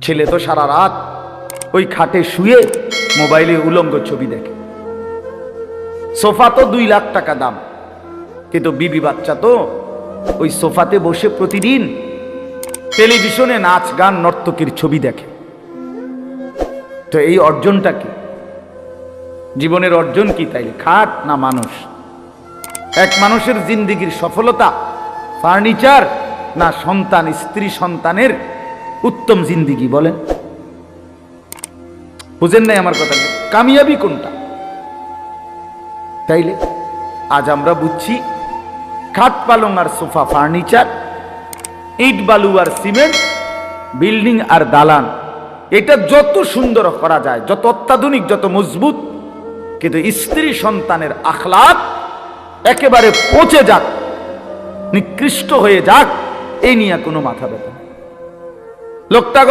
ছেলে তো সারা রাত ওই খাটে শুয়ে মোবাইলে উলঙ্গ ছবি দেখে। সোফা তো 2 লাখ টাকা দাম, কিন্তু বিবি বাচ্চা তো ওই সোফাতে বসে প্রতিদিন টেলিভিশনে নাচ গান নর্তকীর ছবি দেখে। তো এই অর্জনটা কি? জীবনের অর্জন কি তাইলে? খাট না মানুষ? এক মানুষের জিন্দেগির সফলতা ফার্নিচার না সন্তান, স্ত্রী সন্তানের উত্তম জিন্দেগি? বলেন, বুঝেন নাই আমার কথা? কামিয়াবি কোনটা? তাইলে আজ আমরা বুঝছি খাট পালং আর সোফা ফার্নিচার, ইট বালু আর সিমেন্ট, বিল্ডিং আর দালান, এটা যত সুন্দর করা যায়, যত অত্যাধুনিক, যত মজবুত, কিন্তু স্ত্রী সন্তানের আখলাক একেবারে পচে যাক, নিকৃষ্ট হয়ে যাক, এই নিয়ে কোনো মাথা ব্যথা। লোকটা